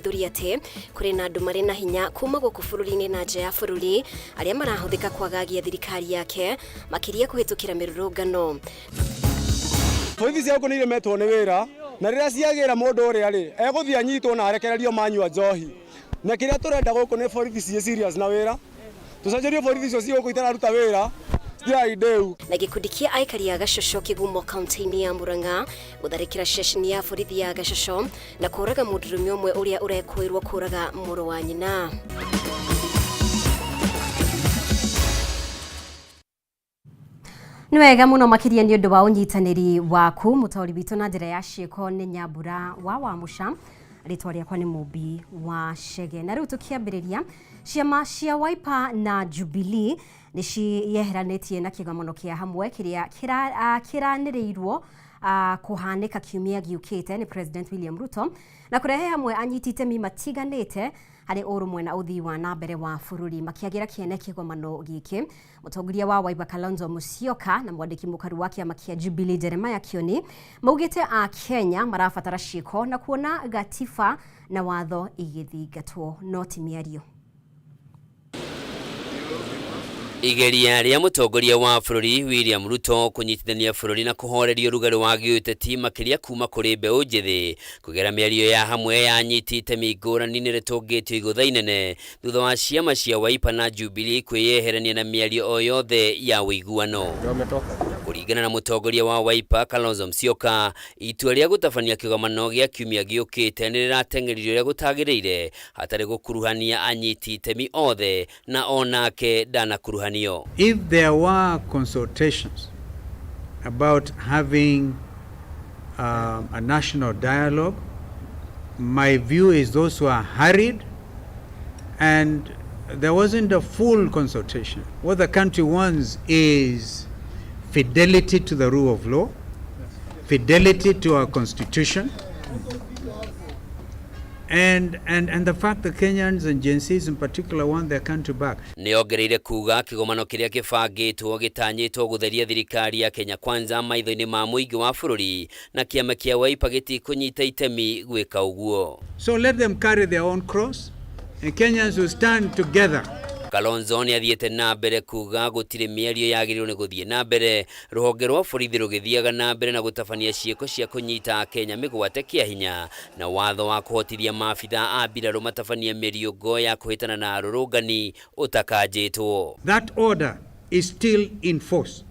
kuhithuria ati kuri na andu mari na hinya kuma guku bururi-ini na nja ya bururi aria marahuthika kwagagia thirikari yake makiria kuhitukira mirurungano. Borithi cia guku nire metwo ni wira na riria ciagira mundu uria ri eguthia nyitwo na arekererio manyua njohi na kiria turenda guku ni borithi cie serious na wira tucenjerio borithi cio cio guku itararuta wira na gikundi kia aikari ya Gacocco kigumo kaunti-ini ya Murang'a gutharikira ceceni ya borithi ya Gacocco na kuraga mundurume umwe uria urekwirwo kuraga muru wa nyina. Ni wega muno makiria ni undu wa unyitaniri waku mutori witu na njira ya ciiko ni Nyambura wa Wamusha ritwa riakwa ni Mumbi wa Chege. Na riu tukiambiriria ciama cia Wiper na Jubilee ni ciyeheranitie na kigomano kia hamwe kiria kiranirirwo kuhanika kiumia giukite ni President William Ruto na kurehe hamwe anyiti itemi matiganite hari urumwe na uthii wa na mbere wa bururi makiagira kiene kigomano giki. Mutongoria wa Wiper Kalonzo Musyoka na mwandiki mukaru wa kiama kia Jubilee Jeremiah Kioni maugite a Kenya marabatara ciiko na kuona gatiba na watho igithingatwo no ti miario. Igeria ria mutongoria wa bururi William Ruto kunyitithania bururi na kuhoreria rugari wa giuteti makiria kuma kuri mbeu njithi kugera miario ya hamwe ya anyiti itemi ngurani ni ritungitio igutha inene thutha wa ciama cia Wiper na Jubilee kwiyeherania na miario o yothe ya wiguano. Kuringana na mutongoria wa Wiper Kalonzo Musyoka, itua ria gutabania kigomano gia kiumia giukite ni rirateng'eririo ria gutagiriire hatari gukuruhania anyiti itemi othe na onake ndanakuruhanio. If there were consultations about having a national dialogue, my view is those who are hurried and there wasn't a full consultation. What the country wants is fidelity to the rule of law, fidelity to our constitution, and the fact that Kenyans and Gen Zs in particular want their country back. Niongereire kuga kigomano kiria kibangitwo gitanyitwo gutheria thirikari ya Kenya Kwanza maitho-ini ma muingi wa bururi na kiama kia Wiper gitikunyita itemi gwika uguo. So let them carry their own cross and Kenyans will stand together. Kalonzo ni athiete na mbere kuga gutire miario yagirirwo ni guthie na mbere ruhonge rwa borithi rugithiaga na mbere na gutabania ciiko cia kunyita Kenya migwate kia hinya na watho wa kuhotithia maabitha a mbiraru matabania mĩriũngo ya kuhitana na arũrũngani utakanjitwo. That order is still in force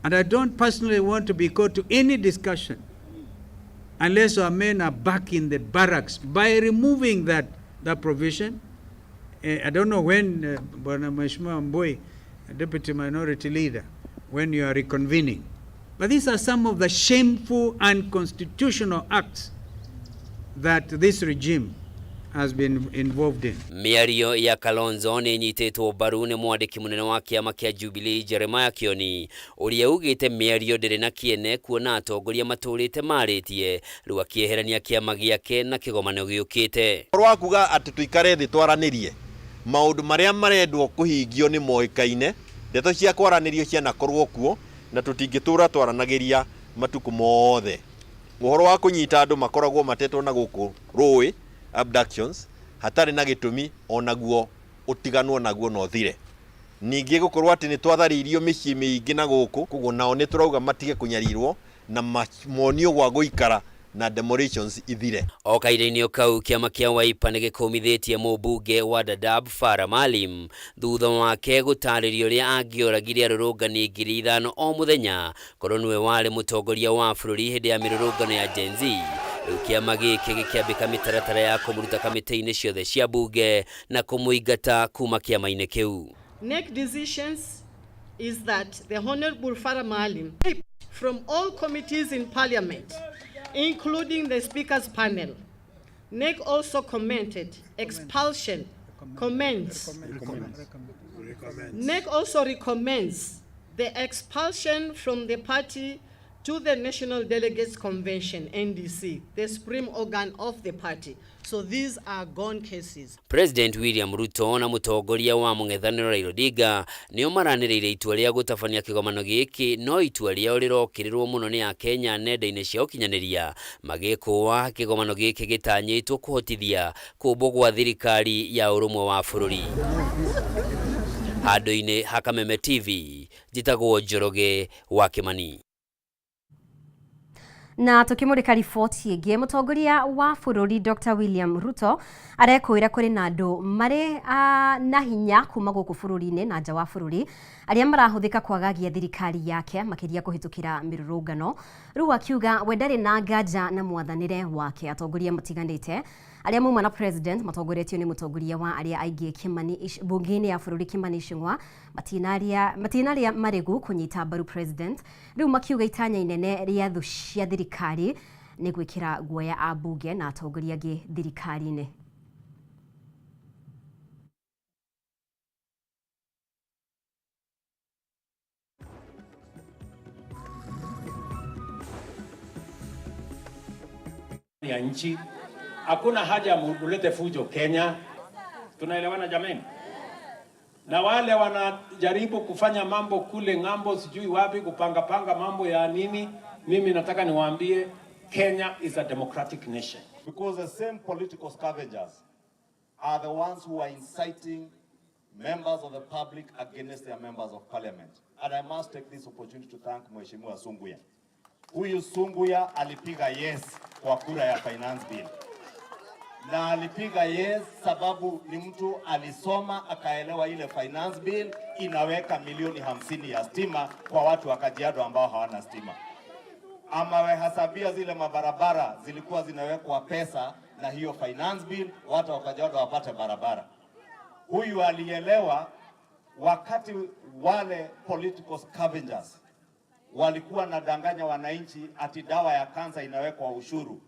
and I don't personally want to be called to any discussion unless our men are back in the barracks by removing that provision. I don't know when, Bwana Mheshimiwa Mboi, Deputy Minority Leader, when you are reconvening. But these are some of the shameful and unconstitutional acts that this regime has been involved in. Miario ya Kalonzo ni nyitĩtwo mbaru ni mwandiki munene wa kiama kia Jubilee Jeremiah Kioni uria ugite miario ndiri na kiene kuona atongoria maturite maritie riu akieherania kiama giake na kigomano giukite. Rwa kuga ati tuikare thi twaranirie maundu maria marendwo kuhingio ni moikaine ndeto cia kwaranirio cia nakorwo kuo na tutingitura twaranagiria matuku mothe. Uhoro wa kunyita andu makoragwo matetwo na guku rui abductions hatari na gitumi onaguo utiganwo naguo no thire. Ningi gukorwo ati ni twatharirio micii miingi na guku kugo nao ni turauga matige kunyarirwo na monio gwa guikara na demolitions ithire. O kaire-inĩ kau kiama kia Wiper nĩ gĩkũmithitie mũmbunge wa Dadaab Farah Maalim thutha wake gũtarĩrio ũrĩa angĩoragire arũrũngani 5,000 o mũthenya korwo nĩwe warĩ mũtongoria wa bũrũri hĩndĩ ya mĩrũrũngano ya Gen Z. Rĩu kiama gĩkĩ gĩkĩambĩka mĩtaratara ya kũmũruta kamĩtĩ-inĩ ciothe cia mbunge na kũmũingata kuma kiama-inĩ kĩu. NEC decisions is that the Honorable Farah Maalim from all committees in Parliament, including the Speaker's panel. NEC also commented expulsion, NEC also recommends the expulsion from the party to the National Delegates Convention, NDC, the supreme organ of the party. So these are gone cases. President William Ruto na mutongoria wa mung'ethaniro Raila Odinga nio maranĩrĩire itua rĩa gũtabania kĩgomano gĩkĩ, no itua rĩao rĩrokĩrĩrwo mũno nĩ Akenya nenda-inĩ cia ũkinyanĩria magĩkũwa kĩgomano gĩkĩ gĩtanyĩtwo kũhotithia kũmbwo gwa thirikari ya ũrũmwe wa bũrũri. Handũ-inĩ ha Kameme TV, njĩtagwo Njoroge wa Kimani. Na tukimurika riboti ĩngĩ, mũtongoria wa bũrũri Dr. William Ruto arekwĩra kũrĩ na andũ marĩ na hinya kuma gũkũ bũrũri-inĩ na nja wa bũrũri arĩa marahũthĩka kwagagia thirikari yake makĩria kũhĩtũkĩra mĩrũrũngano. Rĩu akiuga we ndarĩ na nganja na mwathanĩre wake. Atongoria matiganĩte arĩa mauma na president matongoretio nĩ mũtongoria wa arĩa aingĩ Kimani bunge-inĩ ya bũrũri Kimani Ichung'wa matinaria marĩgu kũnyita mbaru president. Rĩu makiuga itanya inene rĩa thũ cia thirikari nĩ gwĩkĩra guoya ambunge na atongoria angĩ thirikari-inĩ. Ya nchi hakuna haja mulete fujo Kenya. Tunaelewana jameni? Na wale wanajaribu kufanya mambo kule ng'ambo sijui wapi kupanga mambo ya nini, mimi nataka niwaambie Kenya is a democratic nation. Because the same political scavengers are the ones who are inciting members of the public against their members of parliament. And I must take this opportunity to thank Mheshimiwa Sunguya. Huyu Sunguya alipiga yes kwa kura ya finance bill. Na alipiga yes sababu ni mtu alisoma akaelewa ile finance bill inaweka milioni 50 ya stima kwa watu wa Kajiado ambao hawana stima. Ama wehasabia zile mabarabara zilikuwa zinawekwa pesa na hiyo finance bill watu wa Kajiado wapate barabara. Huyu alielewa wakati wale political scavengers walikuwa nadanganya wananchi ati dawa ya kansa inawekwa ushuru.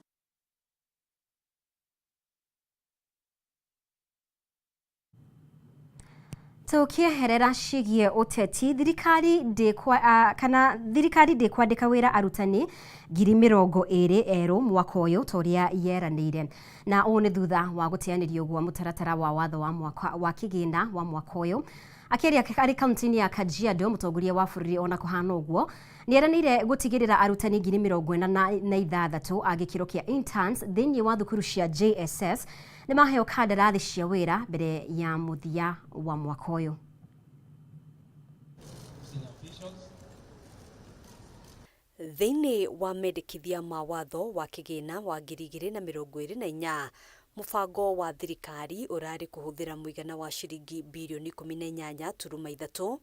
Tukieherera ciĩgiĩ ũteti, thirikari ndĩkwandĩka wĩra arutani 20,000 erũ mwaka ũyũ ta ũrĩa yeranĩire. Na ũũ nĩ thutha wa gũteanĩrio gwa mũtaratara wa watho wa kĩgĩna wa mwaka ũyũ. Akĩaria arĩ kaunti-inĩ ya Kajiado, mũtongoria wa bũrũri ona kũhana ũguo nĩeranĩire gũtigĩrĩra arutani 46,000 a gĩkĩro kĩa interns thĩinĩ wa thukuru cia JSS nĩ maheo kandarathi cia wĩra mbere ya mũthia wa mwaka ũyũ. Thĩinĩ wa mendekithia ma watho wa kĩgĩna wa 2024, mũbango wa thirikari ũrarĩ kũhũthĩra mũigana wa ciringi birioni 18.3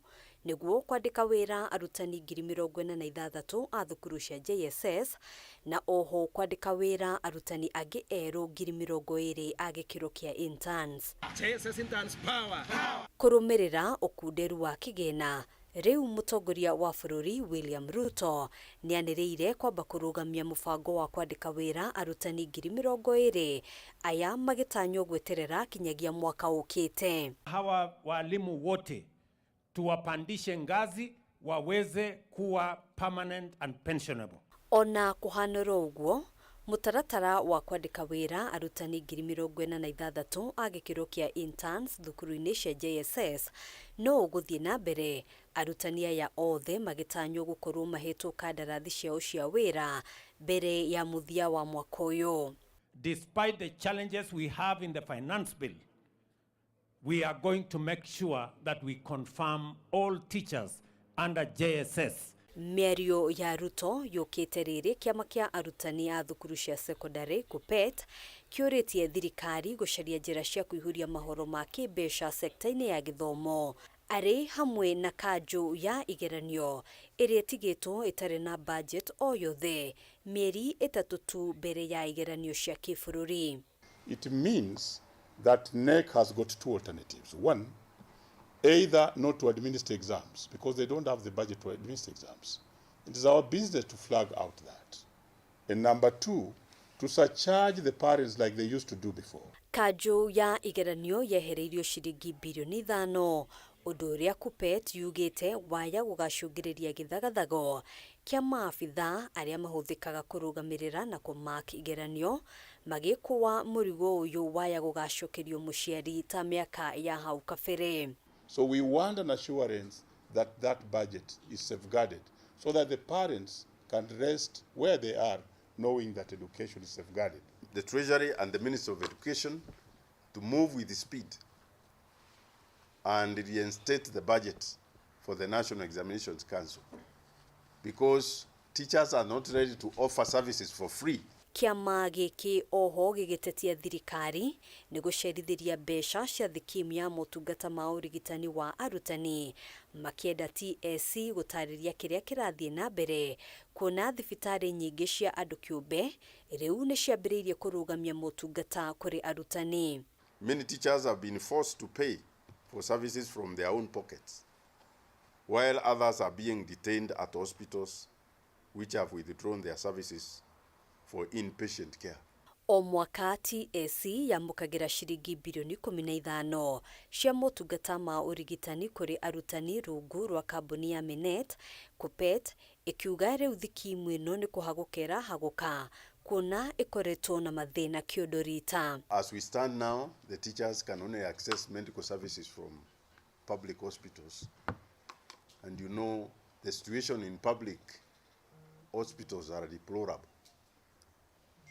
nĩguo kwandĩka wĩra arutani 46,000 a thukuru cia JSS na oho kwandĩka wĩra arutani angĩ erũ 20,000 a gĩkĩro kĩa interns. JSS interns power. Kũrũmĩrĩra ũkunderu wa kĩgĩna, rĩu mũtongoria wa bũrũri William Ruto nĩanĩrĩire kwamba kũrũgamia mũbango wa kwandĩka wĩra arutani 20,000 aya magĩtanywo gweterera kinyagia mwaka ũkĩte. Hawa walimu wote tuwapandishe ngazi waweze kuwa permanent and pensionable. Ona kũhanĩra ũguo, mũtaratara wa kwandĩka wĩra arutani 46,000 a gĩkĩro kĩa interns thukuru-inĩ cia JSS no ũgũthiĩ na mbere, arutani aya othe magĩtanywo gũkorwo mahetwo kandarathi ciao cia wĩra mbere ya mũthia wa mwaka ũyũ. Despite the challenges we have in the finance bill, we are going to make sure that we confirm all teachers under JSS. Mĩario ya Ruto yũkĩte rĩrĩ kĩama kĩa arutani a thukuru cia secondary KUPPET kĩũrĩtie thirikari gũcaria njĩra cia kũihũria mahoro ma kĩmbeca sekta-inĩ ya gĩthomo, arĩ hamwe na kanjũ ya igeranio ĩrĩa ĩtigĩtwo ĩtarĩ na budget o yothe mĩeri 3 tu mbere ya igeranio cia kĩbũrũri. It means that NEC has got two alternatives. One, either not to administer exams because they don't have the budget to administer exams. It is our business to flag out that. And number two, to surcharge the parents like they used to do before. Kanjũ ya igeranio yehereirio ciringi birioni 5 Undu uria Kuppet yugite waya gugacungiriria githagathago kia maabitha aria mahuthikaga kurugamirira na kumark igeranio magikuwa murigo uyu waya gugacokerio muciari ta miaka ya hau kabere. So we want an assurance that that budget is safeguarded so that the parents can rest where they are knowing that education is safeguarded. The Treasury and the Minister of Education to move with speed and reinstate the budget for the National Examinations Council, because teachers are not ready to offer services for free. Kiama giki oho gigitetia thirikari ni gucerithiria mbeca cia thikimu ya motungata ma urigitani wa arutani makienda TSC gutariria kiria kirathie na mbere kuona thibitari nyingi cia andu kiumbe riu ni ciambiriirie kurugamia motungata kuri arutani. Many teachers have been forced to pay for services from their own pockets, while others are being detained at hospitals which have withdrawn their services for inpatient care. O mwaka TSC yamukagira shiringi bilioni 15 cia motungata ma urigitani kuri arutani rungu rwa kambuni ya Minet. Kuppet ikiuga riu thikimu ino ni kuhagukera haguka kuna ikoretwo na mathina kiodorita. As we stand now, the teachers can only access medical services from public hospitals, and you know the situation in public hospitals are deplorable.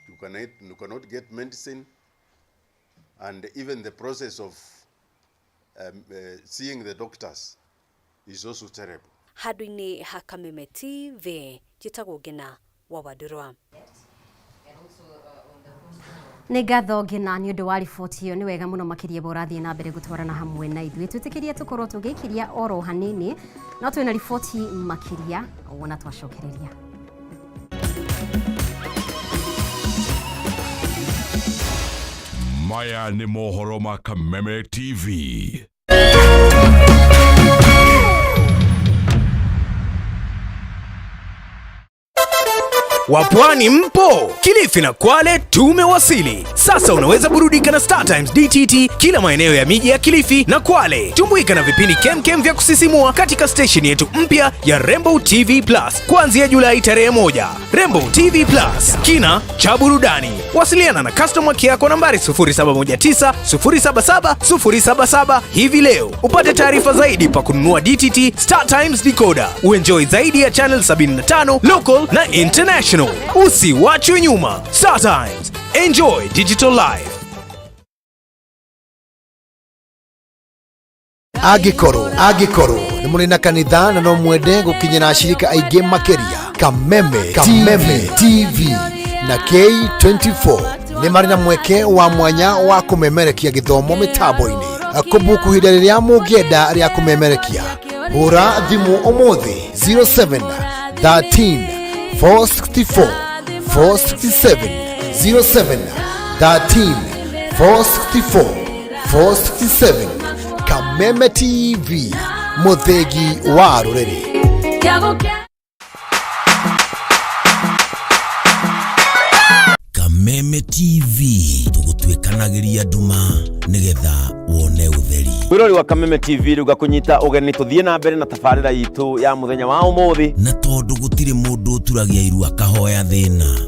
You cannot get medicine, and even the process of seeing the doctors is also terrible. Hadwini Hakameme TV jitagwo Ngina wa Wadurwa. Nĩ ngatho Ngina nĩ ũndũ wa riboti ĩyo. Nĩ wega mũno makĩria borathie na mbere gũtwarana hamwe na ithuĩ twĩtĩkĩrie tũkorwo tũgĩkiria oro hanini no twĩna riboti makĩria wona twacokereria. Maya nĩ mohoro ma Kameme TV. Wapwani mpo? Kilifi na Kwale tumewasili. Sasa unaweza burudika na Star Times DTT kila maeneo ya miji ya Kilifi na Kwale. Tumbuika na vipindi kemkem vya kusisimua katika station yetu mpya ya Rainbow TV Plus kuanzia Julai tarehe 1. Rainbow TV Plus, kina cha burudani. Wasiliana na customer care kwa nambari 0719 077 077 hivi leo. Upate taarifa zaidi pa kununua DTT Star Times decoder. Uenjoy zaidi ya channel 75 local na international. Usiwachwe nyuma. Star Times. Enjoy digital life. Agikoro ni muri na kanitha na no mwende gukinyira ashirika aige makeria. Kameme TV na K24 ni mari na mweke wa mwanya wa kumemerekia githomo mitambo-ini. Kumbuku hida riria mugienda ria kumemerekia hura thimu umuthi 07 13 464 467 07 13 464 467. Kameme TV, muthegi wa rureri. Kameme TV, tugutwikanagiria nduma nigetha wone utheri. Wirori wa Kameme TV ruga kunyita ugeni tuthie na mbere na tafarira yitu ya muthenya wa umuthi. Na tondu gutire mundu turagia iru akahoya thina.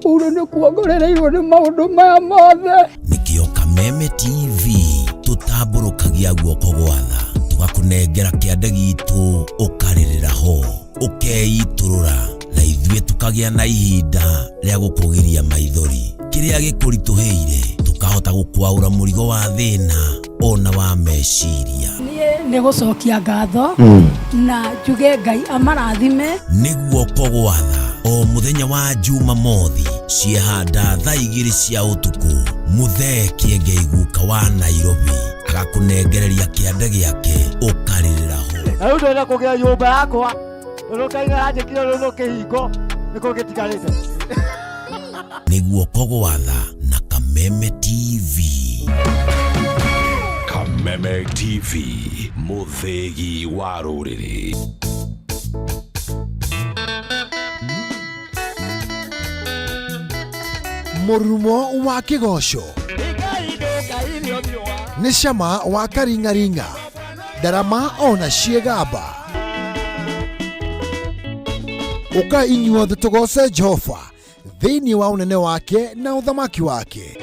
Kuru ni kuongorereirwo ni maundu maya mothe. Nikio Kameme TV tutamburukagia guoko gwatha tugakunengera kiande gitu ukaririra ho ukeiturura na ithuĩ tukagia na ihinda ria gukugiria maithori kiria gikurituheire tukahota gukwaura murigo wa thina ona wa meciria. Ni gucokia ngatho na njuge Ngai amarathime. Niguo kogwatha o muthenya wa Jumamothi ciehanda thaa 2 cia utuku Muthee Kiengei guka wa Nairobi agakunengereria kiande giake ukaririra ho. Riu ndenda kugia nyumba yakwa rukaiga ajikire runo kihingo niko gitigarite. Niguo kogwatha na Kameme TV. Kameme TV, muthegi wa ruriri. Murumo wa kigoco ni cama wa karingaringa ndarama ona ciegamba. Uka inyuothe tugoce Jehova thĩinĩ wa ũnene wake na ũthamaki wake.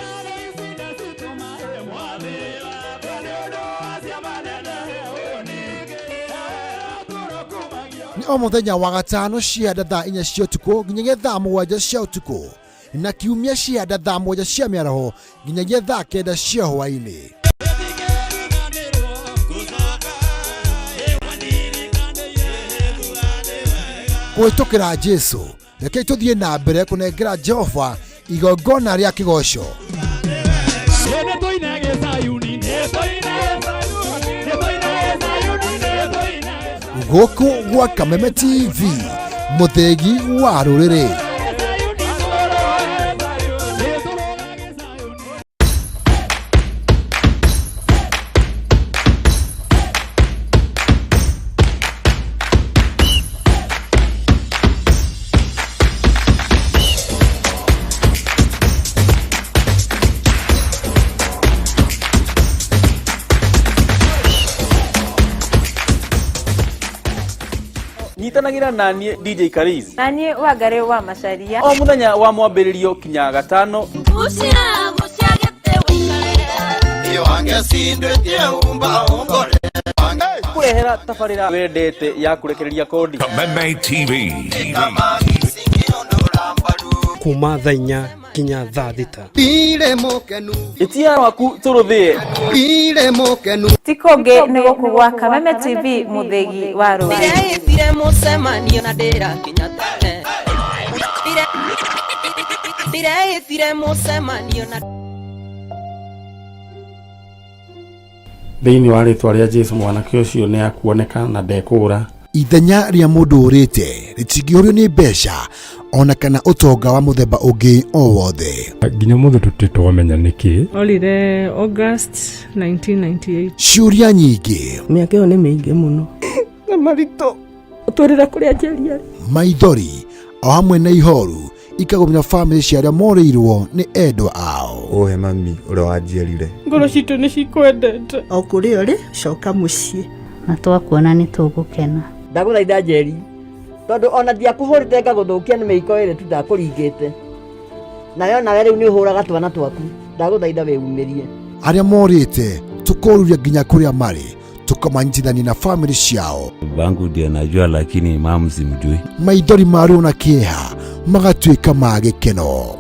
Ni o mũthenya wa gatano cianda thaa 4 cia ũtukũ nginyagia thaa 7 cia ũtukũ, na kiumia cianda thaa 1 cia mĩaraho nginyagia thaa 9 cia hwaĩ-inĩ. Kũhĩtũkĩra Jesu, rekei tũthiĩ na mbere kũnengera Jehova igongona rĩa kĩgoco. Gũkũ gwa Kameme TV, mũthegi wa rũrĩrĩ. Nyitanagira nanie DJ Kariz. Nanie Wangari wa Macharia. O muthenya wa mwambĩrĩrio kinya gatano. Kurehera tabarĩra wendete ya kurekereria kodi. Kameme TV. Kuma thaa 4 kinya thaa 6. Bire mokenu. Itia waku turuthie. Bire mokenu. Tikonge nego kugwa Kameme TV muthegi wa rwa. Bire musemanio na ndira kinya tene. Bire musemanio na Thĩinĩ wa rĩtwa rĩa Jesu mwanake ũcio nĩ akuoneka na ndekũra. Ithenya rĩa mũndũ ũrĩte rĩtingĩũrio nĩ mbeca ona kana ũtonga wa mũthemba ũngĩ o wothe. Nginya mũndũ tũtitwamenya nĩkĩ. Olire August 1998. Ciũria nyingĩ. Mĩaka ĩyo nĩ mĩingĩ mũno. Na marito ũtũrĩra kũrĩa njeri. Maithori o hamwe na ihoru ikagomia family cia arĩa morĩirwo nĩ endwa ao. Ohe mami ũrĩa wanjiarire. Ngoro citũ nĩ cikwendete. O kũrĩa ũrĩ coka mũciĩ. Na twakuona nĩ tũgũkena. Ndagũthaitha Njeri, tondũ ona ndiakũhũrĩte ngagũthũkia nĩ mĩiko ĩrĩ tu ndakũringĩte. Nayo nawe rĩu nĩ ũhũraga twana twaku. Ndagũthaitha wĩumĩrie. Arĩa morĩte tũkoruria nginya kũrĩa marĩ tukamanyitithania na family ciao. Bangu ndiye najua lakini mama simjui. Maithori mario na kĩeha magatuĩka ma gĩkeno.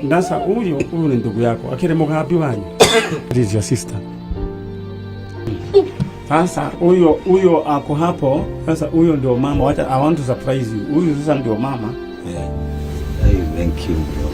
Ndasa huyu ni ndugu yako akire mugambi wanyu. This is your sister. Sasa huyo ako hapo. Sasa huyo ndio mama. Wacha I want to surprise you. Huyo sasa ndio mama. Yeah. Hey, thank you bro.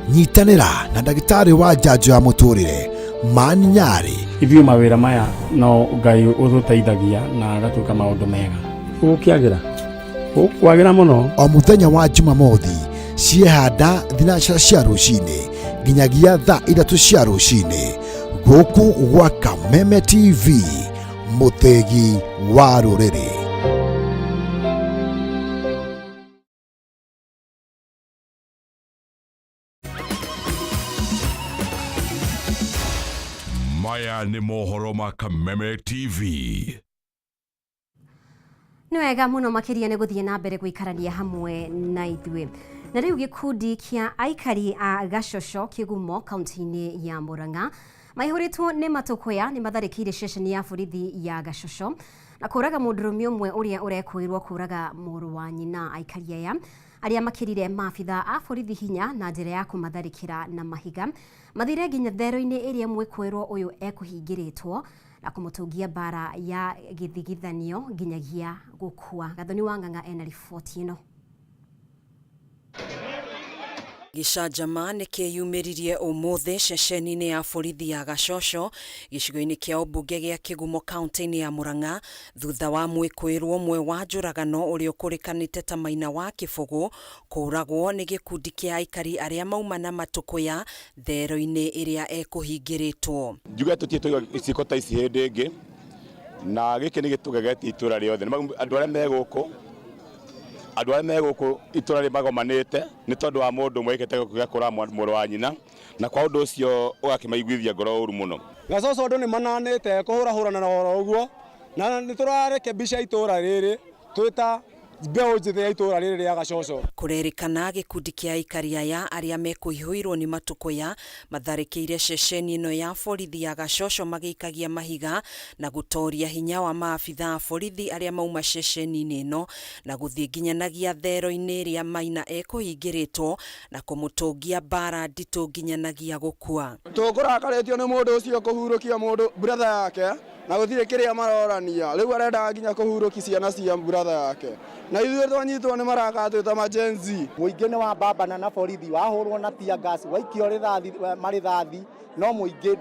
Nyitanĩra na ndagĩtarĩ wa njanjo ya mũtũrĩre Mani Nyari. Ithuĩ mawĩra maya no Ngai ũtũteithagia na agatuĩka maũndũ mega. Ũkĩagĩra mũno. O mũthenya wa Jumamothi ciehanda thinacara cia rũcinĩ nginyagia thaa 3 cia rũcinĩ gũkũ gwa Kameme TV, mũthegi wa rũrĩrĩ. Maya nĩ mohoro ma Kameme TV. Nĩ wega mũno makĩria nĩ gũthiĩ na mbere gũikarania hamwe na ithuĩ. Na rĩu gĩkundi kĩa aikari a Gacoco Kĩgumo kaunti-inĩ ya Murang'a maihũrĩtwo nĩ matũkũya nĩ matharĩkĩire ceceni ya borithi ya Gacoco na kũraga mũndũrũme ũmwe ũrĩa ũrekũĩrwo kũraga mũrũ wa nyina. Aikari aya arĩa makĩrire maabitha a borithi hinya na njĩra ya kũmatharĩkĩra na mahiga mathire nginya thero-inĩ ĩrĩa mwĩkũĩrwo ũyũ ekũhingĩrĩtwo na kũmũtungia bara ya gĩthigithanio nginyagia gũkua. Gathoni wa Ng'ang'a ena riboti ĩno. Gĩcanjama nĩ kĩyumĩririe ũmũthĩ ceceni-inĩ ya borithi ya Gacoco gĩcigo-inĩ kĩa ũmbunge gĩa Kĩgumo kaunti-inĩ ya Murang'a thutha wa mwĩkũĩrwo ũmwe wa njũragano ũrĩa ũkũrĩkanĩte ta Maina wa Kĩbũgũ kũragwo nĩ gĩkundi kĩa aikari arĩa mauma na matũkũya thero-inĩ ĩrĩa ekũhingĩrĩtwo. Njuge tũtiĩ iciko ta ici hĩndĩ ĩngĩ na gĩkĩ nĩ gĩtũgegetie itũra rĩothe. Andũ arĩa me gũkũ andũ arĩa megũkũ itũra rĩmagomanĩte nĩ tondũ wa mũndũ mwekete gũkũra mũrũ wa nyina na kwa ũndũ ũcio ũgakĩmaiguithia ngoro ũru mũno. Gacoco andũ nĩ mananĩte kũhũrahũrana na ũhoro ũguo na nĩ tũrarekebisha itũra rĩrĩ twĩta mbeũ njĩthĩ ya itũra rĩrĩ rĩa Gacoco. Kũrerĩkana gĩkundi kĩa aikari aya arĩa mekũihũirwo nĩ matũkũya matharĩkĩire ceceni ĩno ya borithi ya Gacoco magĩikagia mahiga na gũtoria hinya wa maabitha a borithi arĩa mauma ceceni-inĩ ĩno na gũthiĩ nginyanagia thero-inĩ ĩrĩa Maina ekũhingĩrĩtwo na kũmũtũngia mbara nditũ nginyanagia gũkua. Tũkũrakarĩtio nĩ mũndũ ũcio kũhurũkia mũndũ brother yake na gũtirĩ kĩrĩa marorania rĩu arenda nginya kũhurũkia ciana cia brother yake na ithuĩ twanyitwo nĩ marakatwĩta majenzi. Mũingĩ nĩ wa mbambana na borithi wahũrwo na tia gas waikio marithathi no mũingĩ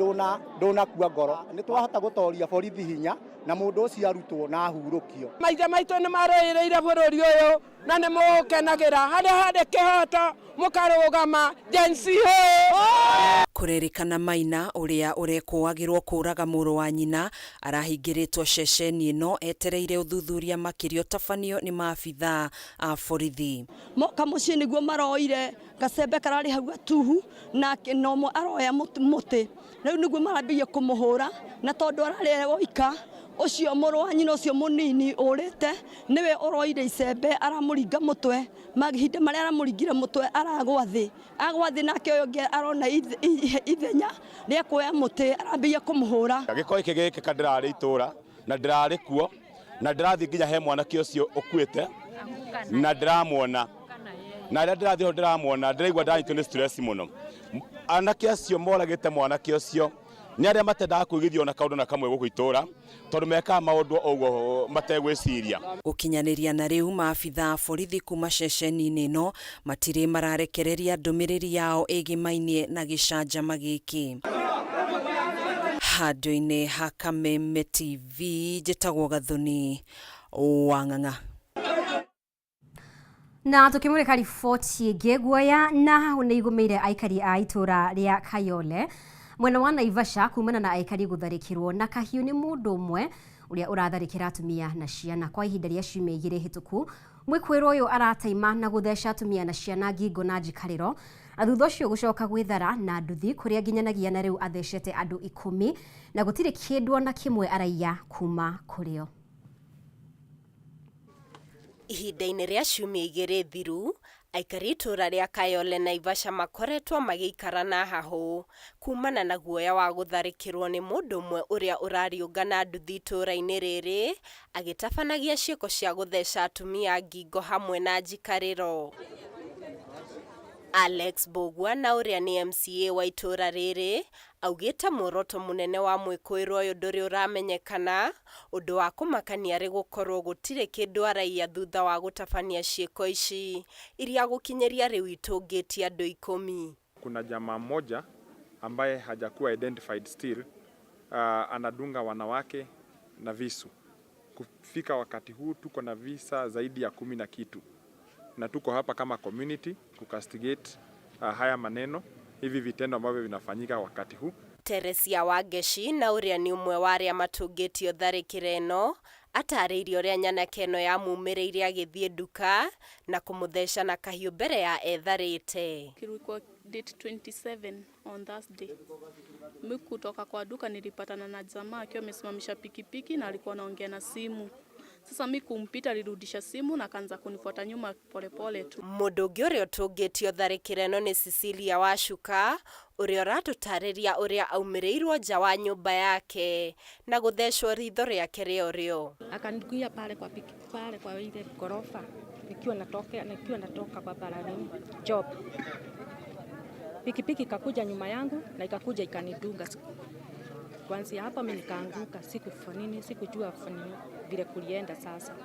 ndũnakua ngoro. Nĩ twahota gũtoria borithi hinya na mũndũ ũcio arutwo na ahurũkio. Maithe maitũ nĩ marũĩrĩire bũrũri ũyũ na nĩ mũkenagĩra harĩ kĩhoto mũkarũgama jensi ho. Kũrerĩkana Maina ũrĩa ũrekũagĩrwo kũraga mũrũ wa nyina arahingĩrĩtwo ceceni ĩno etereire ũthuthuria makĩria ũtabanio nĩ maabitha a borithi. Moka mũciĩ nĩguo maroire gacembe kararĩ hau gatuhu na nomo aroya mũtĩ rĩu nĩguo marambĩrĩria kũmũhũra na tondũ ararĩ woika ũcio mũrũ wa nyina ũcio mũnini ũrĩte niwe ũroire icembe aramũringa mũtwe mahinda marĩa aramũringire mũtwe agwa thĩ nake ũyũ ũngĩ arona ithenya rĩa kuoya mũtĩ arambĩrĩria kũmũhũra. Gĩko gĩkĩ kandĩrarĩ itũra na ndĩrarĩ kuo na ndĩrathiĩ nginya he mwanake ũcio ũkuĩte na ndĩramuona na rĩrĩa ndĩrathiĩ ho ndĩramuona ndĩraigua ndanyitwo nĩ stress mũno. Anake acio moragĩte mwanake ũcio nĩ arĩa matendaga kwĩgithio na kaũndũ na kamwe gũkũ itũra tondũ mekaga maũndũ ũguo mategwĩciria. Gũkinyanĩria na rĩu maabitha a borithi kuma ceceni-inĩ ĩno matirĩ mararekereria ndũmĩrĩri yao ĩgĩmainie na gĩcanjama gĩkĩ. Handũ-inĩ ha Kameme TV njĩtagwo Gathoni Wang'ang'a. Na tukimurika riboti ĩngĩ guoya na hau nĩ igũmĩire aikari a itũra rĩa Kayole mwena wa Naivasha kumana na aikari gũtharĩkĩrwo na kahiũ nĩ mũndũ ũmwe ũrĩa ũratharĩkĩra atumia na ciana kwa ihinda rĩa ciumia 2 hĩtũku. Mwĩkwĩrwo ũyũ arataima na gũtheca atumia na ciana ngingo na njikarĩro na thutha ũcio gũcoka gwĩthara na nduthi kũrĩa nginyanagia na rĩu athecete andũ 10 na gũtirĩ kĩndũ na kĩmwe araiya kuma kũrĩo. Ihinda-inĩ rĩa ciumia 2 thiru aikari itũra rĩa Kayole Naivasha makoretwo magĩikara na hahũ kumana na guoya wa gũtharĩkĩrwo nĩ mũndũ ũmwe ũrĩa ũrariũnga na nduthi itũra-inĩ rĩrĩ agĩtabanagia ciĩko cia gũtheca atumia ngingo hamwe na njikarĩro. Alex Bogwa na ũrĩa nĩ MCA wa itũra rĩrĩ augĩte muoroto mũnene wa mwĩkũĩrwo ũyũ ndũrĩ ũramenyekana ũndũ wa kũmakania arĩ gũkorwo gũtirĩ kĩndũ araiya thutha wa gũtabania ciĩko ici iria gũkinyĩria rĩu itũngĩtie andũ 10. Kuna jamaa mmoja ambaye hajakuwa identified still anadunga wanawake na visu. Kufika wakati huu tuko na visa zaidi ya 10 na kitu na tuko hapa kama community kukastigate haya maneno hivi vitendo ambavyo vinafanyika wakati huu. Teresia Wageshi na ũrĩa nĩ ũmwe wa arĩa matũngĩtio tharĩkĩra ĩno atarĩirie ũrĩa nyanake ĩno yamumĩrĩire agĩthiĩ nduka na kũmũtheca na kahiũ mbere ya etharĩte. Kilikuwa date 27 on Thursday. Mimi kutoka kwa duka nilipatana na jamaa akiwa amesimamisha pikipiki na alikuwa anaongea na simu. Sasa mimi kumpita alirudisha simu na akaanza kunifuata nyuma polepole tu. Mũndũ ũngĩ ũrĩa ũtũngĩtio tharĩkĩra ĩno nĩ Cecilia Wacuka ũrĩa ũratũtarĩria ũrĩa aumĩrĩirwo nja wa nyũmba yake na gũthecwo ritho rĩake rĩorĩo. Akaniguia pale kwa ile ghorofa nikiwa natoka barabarani job. Pikipiki ikakuja nyuma yangu na ikakuja ikanidunga. Kwanza hapa mimi nikaanguka, sikujua vile kulienda sasa.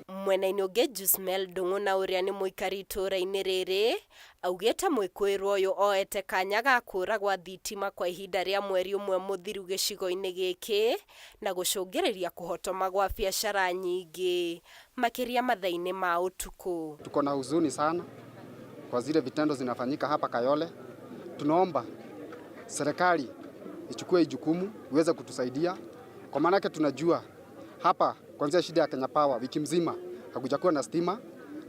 Mwena-inĩ ũngĩ Jusmel Ndung'u na ũrĩa nĩ mũikari itũra-inĩ rĩrĩ augĩte mwĩkũĩrwo ũyũ oete kanya ga kũragwo thitima kwa ihinda rĩa mweri ũmwe mũthiru gĩcigo-inĩ gĩkĩ na gũcũngĩrĩria kũhotoma gwa biacara nyingĩ makĩria mathaa-inĩ ma ũtukũ. Tuko na huzuni sana kwa zile vitendo zinafanyika hapa Kayole. Tunaomba serikali ichukue jukumu iweze kutusaidia kwa maana tunajua hapa kuanzia shida ya Kenya Power wiki mzima hakujakuwa na stima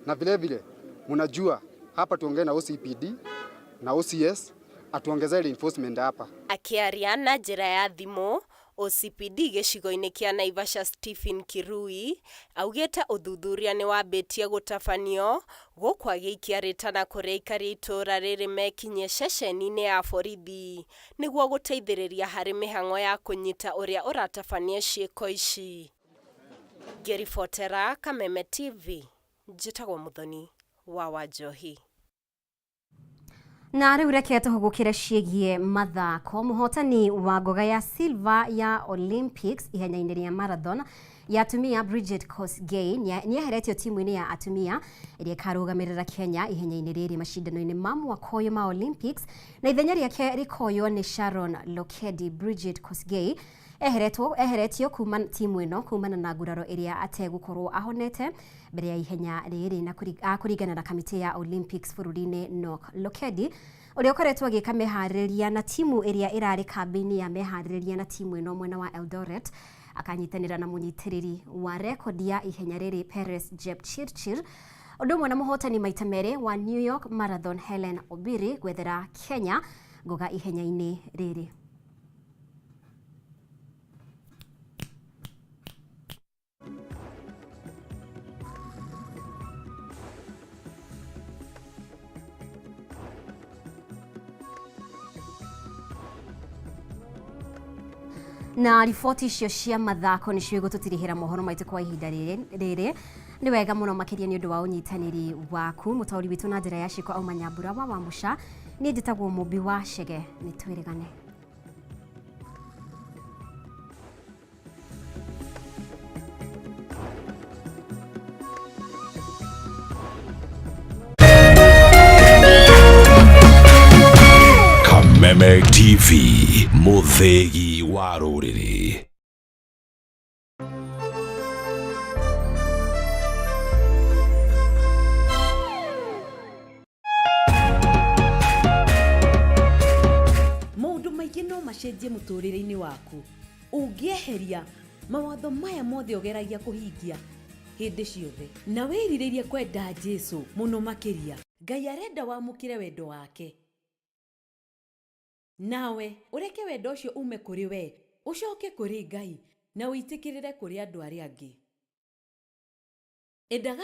na vile vile mnajua hapa tuongee na OCPD na OCS atuongezee reinforcement hapa. Akiaria na njĩra ya thimũ, OCPD gĩcigo-inĩ kĩa Naivasha Stephen Kirui augĩte ũthuthuria nĩ wambĩtie gũtabanio gũkwagĩa ikiarĩtana kũrĩa aikari itũra rĩrĩ mekinye ceceni-inĩ ya borithi nĩguo gũteithĩrĩria harĩ mĩhang'o ya kũnyita ũrĩa ũratabania ciĩko ici. Ngĩribotera Kameme TV, njĩtagwo Muthoni wa Wanjohi. Na rĩu reke tũhũgũkĩre ciĩgiĩ mathako. Mũhotani wa ngoga ya silver ya Olympics ihenya-inĩ rĩa marathon ya atumia Bridget Kosgei nĩeheretio timu-inĩ ya atumia ĩrĩa ĩkarũgamĩrĩra Kenya ihenya-inĩ rĩrĩ macindano-inĩ ma mwaka ũyũ ma Olympics, na ithenya rĩake rĩkoywo nĩ Sharon Lokedi. Bridget Kosgei eheretio kuma timu ĩno kumana na nguraro ĩrĩa ategũkorwo ahonete mbere ya ihenya rĩrĩ na kũringana na kamĩtĩ ya Olympics bũrũri-inĩ NOC. Lokedi ũrĩa ũkoretwo agĩka meharĩrĩria na timu ĩrĩa ĩrarĩ kambĩ-inĩ ya meharĩrĩria na timu ĩno mwena wa Eldoret akanyitanĩra na mũnyitĩrĩri wa rekodi ya ihenya rĩrĩ Peres Jepchirchir, ũndũ ũmwe na mũhotani maita merĩ wa New York Marathon Hellen Obiri gwethera Kenya ngoga ihenya-inĩ rĩrĩ. Na riboti icio cia mathako nĩcio igũtũtirihĩra mohoro maitũ kwa ihinda rĩrĩ. Nĩ wega mũno makĩria nĩ ũndũ wa ũnyitanĩri waku. Mũtaũri witũ na njĩra ya ciĩko auma Nyambura wa Wamuca, niĩ njĩtagwo Mũmbi wa Chege. Nĩ twĩrĩgane. Kameme TV, Muthegi wa Rũrĩrĩ. Maũndũ maingĩ no macenjie mũtũrĩre-inĩ waku ũngĩeheria mawatho maya mothe ũgeragia kũhingia hĩndĩ ciothe na wĩrirĩrie kwenda Jesũ mũno makĩria. Ngai arenda wamũkĩre wendo wake, nawe ũreke wendo ũcio ume kũrĩ we ũcoke kũrĩ Ngai na wĩtĩkĩrĩre kũrĩ andũ arĩa angĩ. Endaga